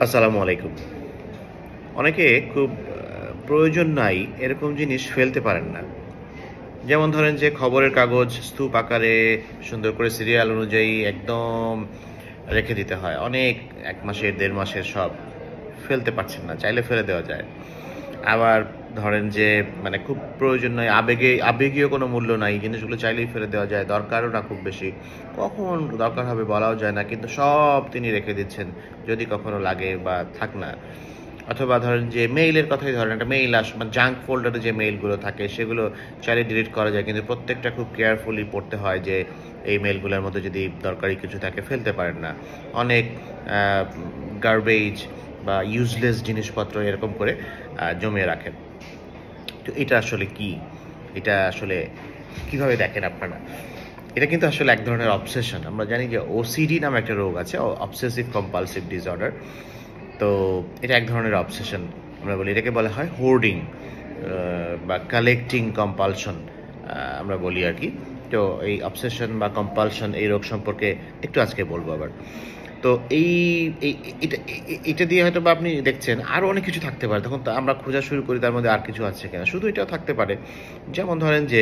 আসসালামু আলাইকুম। অনেকে খুব প্রয়োজন নাই এরকম জিনিস ফেলতে পারেন না। যেমন ধরেন যে খবরের কাগজ স্তূপ আকারে সুন্দর করে সিরিয়াল অনুযায়ী একদম রেখে দিতে হয়। অনেক ১ মাসের ১.৫ মাসের সব ফেলতে পারছেন না। চাইলে ফেলে দেওয়া যায়। আবার ধরেন যে মানে খুব প্রয়োজন নয়, আবেগীয় কোনো মূল্য নাই। জিনিসগুলো চাইলেই ফেলে দেওয়া যায়। দরকারও না খুব বেশি। কখন দরকার হবে বলাও যায় না। কিন্তু সব তিনি রেখে দিচ্ছেন। যদি কখনো লাগে বা থাক না। অথবা ধরেন যে মেইলের কথাই ধরেন, একটা মেইল মানে জাঙ্ক ফোল্ডারে যে মেইলগুলো থাকে সেগুলো চাইলে ডিলিট করা যায়। কিন্তু প্রত্যেকটা খুব কেয়ারফুলি পড়তে হয় যে এই মেইলগুলোর মধ্যে যদি দরকারি কিছু থাকে ফেলতে পারেন না। অনেক গার্বেজ বা ইউজলেস জিনিসপত্র এরকম করে জমিয়ে রাখেন। তো এটা আসলে কি? এটা আসলে কিভাবে দেখেন আপনারা? এটা কিন্তু আসলে এক ধরনের অবসেশন। আমরা জানি যে ওসিডি নামে একটা রোগ আছে, অবসেসিভ কম্পালসিভ ডিসঅর্ডার। তো এটা এক ধরনের অবসেশন আমরা বলি। এটাকে বলা হয় হোর্ডিং বা কালেক্টিং কম্পালশন আমরা বলি আর কি। তো এই অবসেশন বা কম্পালশন এই রোগ সম্পর্কে একটু আজকে বলবো আবার। তো এই এটা এটা দিয়ে হয়তো বা আপনি দেখছেন আরও অনেক কিছু থাকতে পারে। তখন তো আমরা খোঁজা শুরু করি তার মধ্যে আর কিছু আছে কিনা। শুধু এটাও থাকতে পারে। যেমন ধরেন যে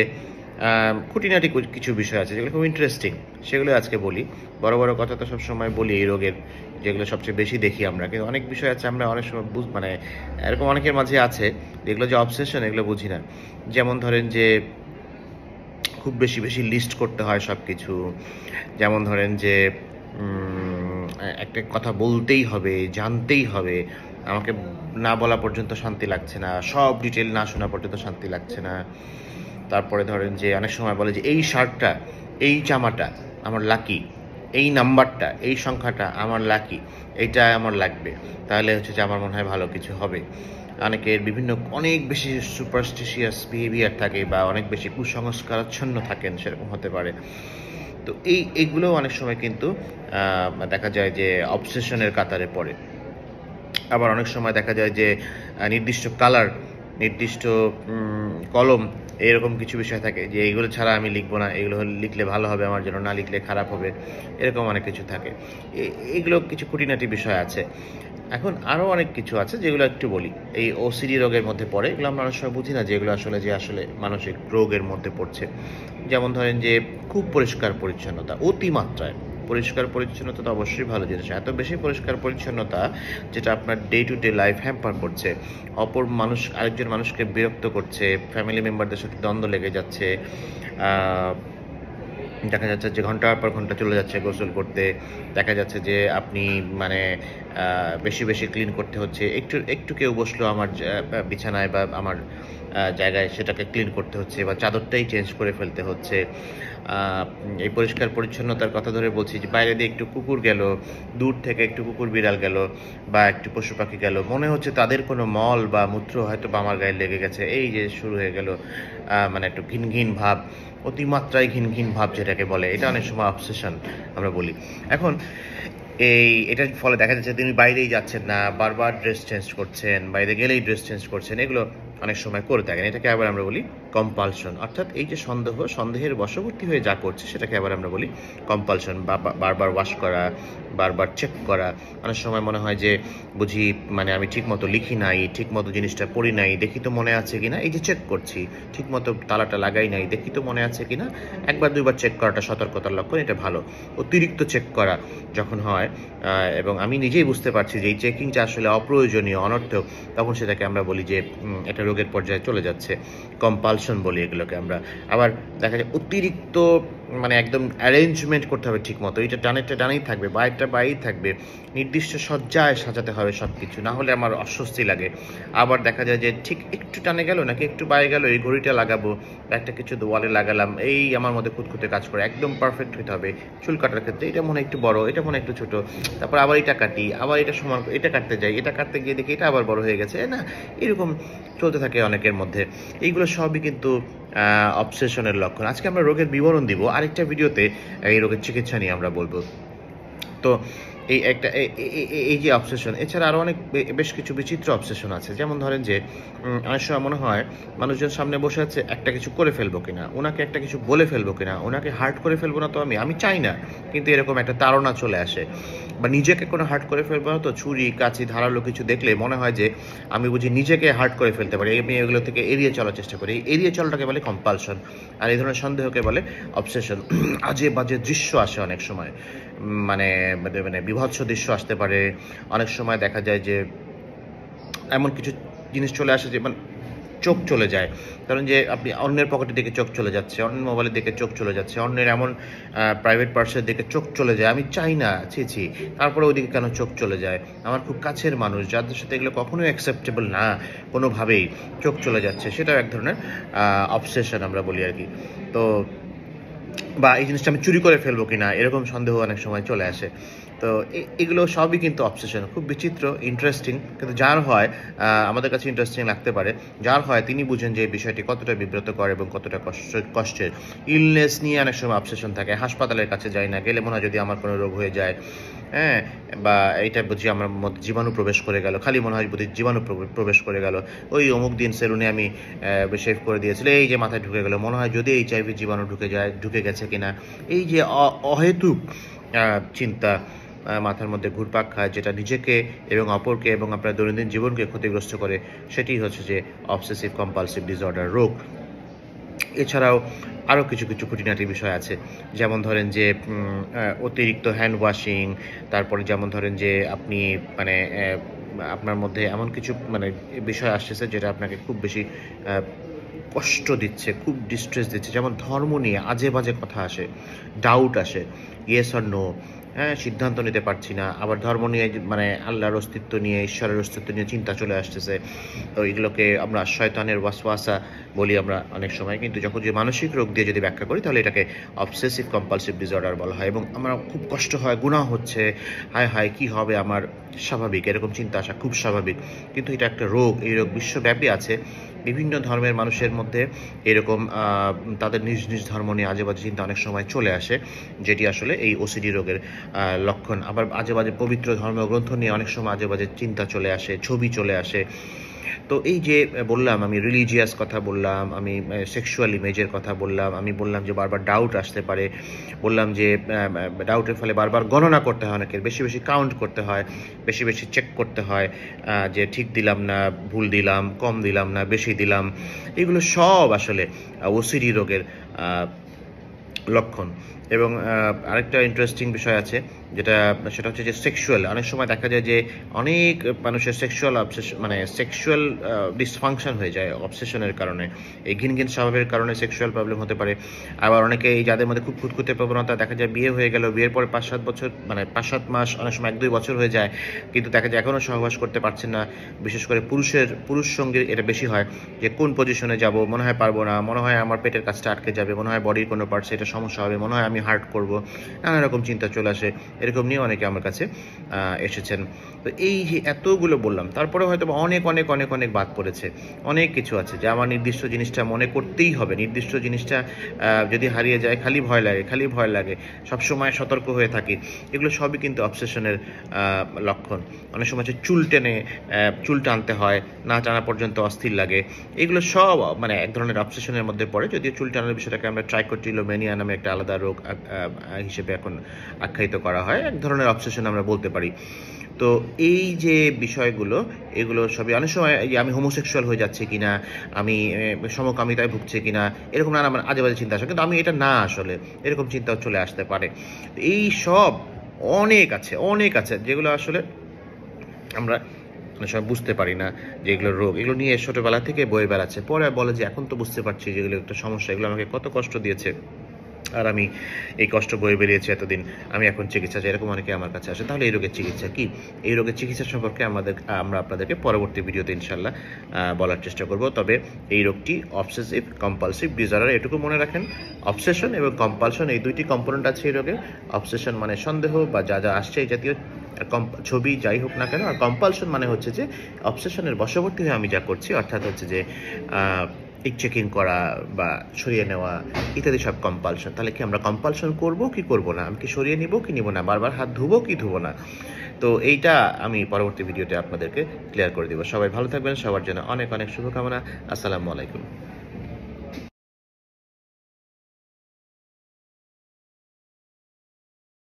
খুঁটিনাটি কিছু বিষয় আছে যেগুলো খুব ইন্টারেস্টিং, সেগুলো আজকে বলি। বড় বড় কথা তো সবসময় বলি এই রোগের, যেগুলো সবচেয়ে বেশি দেখি আমরা। কিন্তু অনেক বিষয় আছে আমরা অনেক সময় মানে এরকম অনেকের মাঝে আছে যেগুলো যে অবসেশন এগুলো বুঝি না। যেমন ধরেন যে খুব বেশি বেশি লিস্ট করতে হয় সব কিছু। যেমন ধরেন যে একটা কথা বলতেই হবে, জানতেই হবে, আমাকে না বলা পর্যন্ত শান্তি লাগছে না, সব ডিটেল না শোনা পর্যন্ত শান্তি লাগছে না। তারপরে ধরেন যে অনেক সময় বলে যে এই শার্টটা, এই জামাটা আমার লাকি, এই নাম্বারটা, এই সংখ্যাটা আমার লাকি, এইটা আমার লাগবে, তাহলে হচ্ছে যে আমার মনে হয় ভালো কিছু হবে। অনেকের বিভিন্ন অনেক বেশি সুপারস্টিশিয়াস বিহেভিয়ার থাকে বা অনেক বেশি কুসংস্কারাচ্ছন্ন থাকেন, সেরকম হতে পারে। তো এইগুলো অনেক সময় কিন্তু দেখা যায় যে অবসেশনের কাতারে পড়ে। আবার অনেক সময় দেখা যায় যে নির্দিষ্ট কালার, নির্দিষ্ট কলম, এরকম কিছু বিষয় থাকে যে এইগুলো ছাড়া আমি লিখবো না, এগুলো লিখলে ভালো হবে আমার জন্য, না লিখলে খারাপ হবে, এরকম অনেক কিছু থাকে। এইগুলো কিছু খুঁটিনাটি বিষয় আছে। এখন আরও অনেক কিছু আছে যেগুলো একটু বলি। এই ওসিডি রোগের মধ্যে পড়ে, এগুলো আমরা অনেক সময় বুঝি না যে এগুলো আসলে মানসিক রোগের মধ্যে পড়ছে। যেমন ধরেন যে খুব পরিষ্কার পরিচ্ছন্নতা, অতিমাত্রায় পরিষ্কার পরিচ্ছন্নতা তো অবশ্যই ভালো জিনিস। এত বেশি পরিষ্কার পরিচ্ছন্নতা যেটা আপনার day to day life hamper করছে, আরেকজন মানুষকে বিরক্ত করছে, ফ্যামিলি মেম্বারদের সাথে দ্বন্দ্ব লেগে যাচ্ছে। দেখা যাচ্ছে যে ঘন্টার পর ঘন্টা চলে যাচ্ছে গোসল করতে। দেখা যাচ্ছে যে আপনি মানে বেশি বেশি ক্লিন করতে হচ্ছে। একটু কেউ বসলো আমার বিছানায় বা আমার জায়গায়, সেটাকে ক্লিন করতে হচ্ছে বা চাদরটাই চেঞ্জ করে ফেলতে হচ্ছে। এই পরিষ্কার পরিচ্ছন্নতার কথা ধরে বলছি যে বাইরে দিয়ে একটু কুকুর গেল, দূর থেকে একটু কুকুর বিড়াল গেল বা একটু পশু পাখি গেল, মনে হচ্ছে তাদের কোনো মল বা মূত্র হয়তো বা আমার গায়ে লেগে গেছে। এই যে শুরু হয়ে গেল মানে একটু ঘিন ঘিন ভাব, অতিমাত্রায় ঘিন ঘিন ভাব যেটাকে বলে, এটা অনেক সময় অবসেশন আমরা বলি। এখন এটার ফলে দেখা যাচ্ছে তিনি বাইরেই যাচ্ছেন না, বারবার ড্রেস চেঞ্জ করছেন, বাইরে গেলেই ড্রেস চেঞ্জ করছেন, এগুলো অনেক সময় করে থাকেন। এটাকে আবার আমরা বলি কম্পালশন। অর্থাৎ এই যে সন্দেহের বশবর্তী হয়ে যা করছে সেটাকে আবার আমরা বলি কম্পালশন। বা বারবার ওয়াশ করা, বারবার চেক করা। অনেক সময় মনে হয় যে বুঝি মানে আমি ঠিকমতো লিখি নাই, ঠিকমতো জিনিসটা পড়ি নাই, দেখি তো মনে আছে কিনা, এই যে চেক করছি, ঠিকমতো তালাটা লাগাই নাই, দেখি তো মনে আছে কিনা। একবার দুইবার চেক করাটা সতর্কতার লক্ষণ, এটা ভালো। অতিরিক্ত চেক করা যখন হয় এবং আমি নিজেই বুঝতে পারছি যে এই চেকিংটা আসলে অপ্রয়োজনীয়, অনর্থক, তখন সেটাকে আমরা বলি যে এটা রোগের পর্যায়ে চলে যাচ্ছে। কম্পালশন বলি এগুলোকে আমরা। আবার দেখা যায় অতিরিক্ত মানে একদম অ্যারেঞ্জমেন্ট করতে হবে ঠিক মতো, এটা ডানেরটা ডানেই থাকবে, বাইরটা বাইরেই থাকবে, নির্দিষ্ট সজ্জায় সাজাতে হবে সব কিছু, না হলে আমার অস্বস্তি লাগে। আবার দেখা যায় যে ঠিক একটু টানে গেল নাকি একটু বাইরে গেল, এই ঘড়িটা লাগাবো, একটা কিছু দেওয়ালে লাগালাম, এই আমার মধ্যে খুঁতখুঁতে কাজ করে। একদম পারফেক্ট হতে হবে। চুল কাটার ক্ষেত্রে এটা মনে একটু বড়, এটা মনে একটু ছোট, তারপর আবার এটা কাটি, আবার এটা সমান, এটা কাটতে যাই, এটা কাটতে গিয়ে দেখি এটা আবার বড় হয়ে গেছে, না, এরকম চলতে থাকে অনেকের মধ্যে। এইগুলো সবই কিন্তু অবসেশনের লক্ষণ। আজকে আমরা রোগের বিবরণ দিব, আরেকটা ভিডিওতে এই রোগের চিকিৎসা নিয়ে আমরা বলবো। তো এই যে অবসেশন, এছাড়া আরও অনেক বেশ কিছু বিচিত্র অবসেশন আছে। যেমন ধরেন যে অনেক সময় মনে হয় মানুষজন সামনে বসে আছে, একটা কিছু করে ফেলবো কিনা, ওনাকে একটা কিছু বলে ফেলবো কিনা, ওনাকে হার্ট করে ফেলবো না তো আমি চাই না, কিন্তু এরকম একটা তাড়না চলে আসে। বা নিজেকে কোনো হার্ট করে ফেলবো না তো, ছুরি কাঁচি ধারালো কিছু দেখলে মনে হয় যে আমি বুঝি নিজেকে হার্ট করে ফেলতে পারি, আমি এগুলো থেকে এড়িয়ে চলার চেষ্টা করি। এড়িয়ে চলাটাকে বলে কম্পালশন, আর এই ধরনের সন্দেহকে বলে অবসেশন। আজে বাজে দৃশ্য আসে অনেক সময়, মানে মানে বিভৎস দৃশ্য আসতে পারে। অনেক সময় দেখা যায় যে এমন কিছু জিনিস চলে আসে যে মানে চোখ চলে যায়। কারণ যে আপনি অন্যের পকেটের দিকে চোখ চলে যাচ্ছে, অন্যের মোবাইলের দিকে চোখ চলে যাচ্ছে, অন্যের এমন প্রাইভেট পার্সের দিকে চোখ চলে যায়, আমি চাই না, ছি, তারপরে ওইদিকে কেন চোখ চলে যায়? আমার খুব কাছের মানুষ, যাদের সাথে এগুলো কখনোই অ্যাকসেপ্টেবল না কোনোভাবেই, চোখ চলে যাচ্ছে, সেটাও এক ধরনের অবসেশন আমরা বলি আর কি। তো বা এই জিনিসটা আমি চুরি করে ফেলবো কিনা, এরকম সন্দেহ অনেক সময় চলে আসে। তো এগুলো সবই কিন্তু অবসেশন, খুব বিচিত্র, ইন্টারেস্টিং। কিন্তু যার হয়, আমাদের কাছে ইন্টারেস্টিং লাগতে পারে, যার হয় তিনি বুঝেন যে এই বিষয়টি কতটা বিব্রতকর এবং কতটা কষ্টের। ইলনেস নিয়ে অনেক সময় অবসেশন থাকে, হাসপাতালের কাছে যাই না, গেলে মনে হয় যদি আমার কোনো রোগ হয়ে যায়, হ্যাঁ, বা এইটা বুঝি আমার মধ্যে জীবাণু প্রবেশ করে গেল, খালি মনে হয় বুঝি জীবাণু প্রবেশ করে গেল, ওই অমুক দিন সেলুনে আমি শেভ করে দিয়েছিল, এই যে মাথায় ঢুকে গেল, মনে হয় যদি এইচআইভি জীবাণু ঢুকে গেছে কিনা। এই যে অহেতুক চিন্তা মাথার মধ্যে ঘুরপাক খায়, যেটা নিজেকে এবং অপরকে এবং আপনার দৈনন্দিন জীবনকে ক্ষতিগ্রস্ত করে, সেটি হচ্ছে যে অবসেসিভ কম্পালসিভ ডিসঅর্ডার রোগ। এছাড়াও আরও কিছু খুঁটিনাটি বিষয় আছে, যেমন ধরেন যে অতিরিক্ত হ্যান্ড ওয়াশিং, তারপরে যেমন ধরেন যে আপনি মানে আপনার মধ্যে এমন কিছু মানে বিষয় আসতেছে যেটা আপনাকে খুব বেশি কষ্ট দিচ্ছে, খুব ডিস্ট্রেস দিচ্ছে। যেমন ধর্ম নিয়ে আজে বাজে কথা আসে, ডাউট আসে, ইয়েস অর নো, হ্যাঁ, সিদ্ধান্ত নিতে পারছি না। আবার ধর্ম নিয়ে মানে আল্লাহর অস্তিত্ব নিয়ে, ঈশ্বরের অস্তিত্ব নিয়ে চিন্তা চলে আসতেছে। তো এগুলোকে আমরা শয়তানের ওয়াসওয়াসা বলি আমরা অনেক সময়, কিন্তু যখন যে মানসিক রোগ দিয়ে যদি ব্যাখ্যা করি তাহলে এটাকে অবসেসিভ কম্পালসিভ ডিসঅর্ডার বলা হয়। এবং আমার খুব কষ্ট হয়, গুনাহ হচ্ছে, হায় হায় কী হবে আমার, স্বাভাবিক, এরকম চিন্তা আসা খুব স্বাভাবিক। কিন্তু এটা একটা রোগ, এই রোগ বিশ্বব্যাপী আছে। বিভিন্ন ধর্মের মানুষের মধ্যে এরকম তাদের নিজ নিজ ধর্ম নিয়ে আজে বাজে চিন্তা অনেক সময় চলে আসে, যেটি আসলে এই ওসিডি রোগের লক্ষণ। আবার আজে বাজে পবিত্র ধর্মগ্রন্থ নিয়ে অনেক সময় আজে বাজে চিন্তা চলে আসে, ছবি চলে আসে। তো এই যে বললাম, আমি রিলিজিয়াস কথা বললাম, আমি সেক্সুয়াল ইমেজের কথা বললাম, আমি বললাম যে বারবার ডাউট আসতে পারে, বললাম যে ডাউটের ফলে বারবার গণনা করতে হয়, অনেকের বেশি বেশি কাউন্ট করতে হয়, বেশি বেশি চেক করতে হয় যে ঠিক দিলাম না, ভুল দিলাম, কম দিলাম না, বেশি দিলাম। এগুলো সব আসলে ওসিডি রোগের লক্ষণ। এবং আরেকটা ইন্টারেস্টিং বিষয় আছে, সেটা হচ্ছে যে সেক্সুয়াল, অনেক সময় দেখা যায় যে অনেক মানুষের সেক্সুয়াল মানে সেক্সুয়াল ডিসফাংশন হয়ে যায় অবসেশনের কারণে। এই ঘিন স্বভাবের কারণে সেক্সুয়াল প্রবলেম হতে পারে। আবার অনেকে এই যাদের মধ্যে খুব খুঁতখুঁতে প্রবণতা, দেখা যায় বিয়ে হয়ে গেল, বিয়ের পরে 5-7 বছর, মানে 5-7 মাস, অনেক সময় 1-2 বছর হয়ে যায়, কিন্তু দেখা যায় এখনও সহবাস করতে পারছেন না। বিশেষ করে পুরুষ সঙ্গীর এটা বেশি হয়, যে কোন পজিশনে যাব, মনে হয় পারবো না, মনে হয় আমার পেটের কাছটা আটকে যাবে, মনে হয় বডির কোনো পার্টসে এটা সমস্যা হবে, মনে হয় আমি হার্ট করব, নানা রকম চিন্তা চলে আসে। এরকম নিয়ে অনেকে আমার কাছে এসেছেন। তো এই যে এতগুলো বললাম, তারপরে হয়তো অনেক অনেক অনেক অনেক বাদ পড়েছে, অনেক কিছু আছে যে আমার নির্দিষ্ট জিনিসটা মনে করতেই হবে, নির্দিষ্ট জিনিসটা যদি হারিয়ে যায় খালি ভয় লাগে, সবসময় সতর্ক হয়ে থাকি। এগুলো সবই কিন্তু অবসেশনের লক্ষণ। অনেক সময় হচ্ছে চুল টানতে হয়, না টানা পর্যন্ত অস্থির লাগে, এগুলো সব মানে এক ধরনের অবসেশনের মধ্যে পড়ে। যদিও চুল টানার বিষয়টাকে আমরা ট্রাইকোটিলোমেনিয়া নামে একটা আলাদা রোগ হিসেবে এখন আখ্যায়িত করা হয়, এক ধরনের অবসেশন আমরা বলতে পারি। তো এই যে বিষয়গুলো, এগুলো সবই অনেক সময় আমি হোমোসেক্সুয়াল হয়ে যাচ্ছে কিনা, আমি সমকামিতায় ভুগছে কিনা, এরকম নানা মানে আজে বাজে চিন্তা আসে, কিন্তু আমি এটা না, আসলে এরকম চিন্তাও চলে আসতে পারে। এই সব অনেক আছে যেগুলো আসলে আমরা অনেক সময় বুঝতে পারি না যে এগুলো রোগ, এগুলো নিয়ে ছোটোবেলা থেকে বয়ে বেড়াচ্ছে, পরে বলে যে এখন তো বুঝতে পারছি যে এগুলো একটা সমস্যা, এগুলো আমাকে কত কষ্ট দিয়েছে, আর আমি এই কষ্ট বয়ে বেরিয়েছি এতদিন, আমি এখন চিকিৎসা চাই, এরকম অনেকে আমার কাছে আসে। তাহলে এই রোগের চিকিৎসা কি? এই রোগের চিকিৎসা সম্পর্কে আমরা আপনাদেরকে পরবর্তী ভিডিওতে ইনশাল্লাহ বলার চেষ্টা করব। তবে এই রোগটি অবসেসিভ কম্পালসিভ ডিসঅর্ডার, এটুকু মনে রাখেন, অবসেশন এবং কম্পালশন এই দুইটি কম্পোনেন্ট আছে এই রোগে। অবসেশন মানে সন্দেহ বা যা আসছে এই জাতীয় ছবি যাই হোক না কেন, আর কম্পালশন মানে হচ্ছে যে অবসেশনের বশবর্তী হয়ে আমি যা করছি, অর্থাৎ হচ্ছে যে এই চেকিং করা বা সরিয়ে নেওয়া ইত্যাদি সব কম্পালশন। তাহলে কি আমরা কম্পালশন করব কি করব না? আমি কি সরিয়ে নিব কি নিব না? বারবার হাত ধুবো কি ধুবো না? তো এইটা আমি পরবর্তী ভিডিওতে আপনাদেরকে ক্লিয়ার করে দিব। সবাই ভালো থাকবেন। সবার জন্য অনেক অনেক শুভকামনা। আসসালামু আলাইকুম।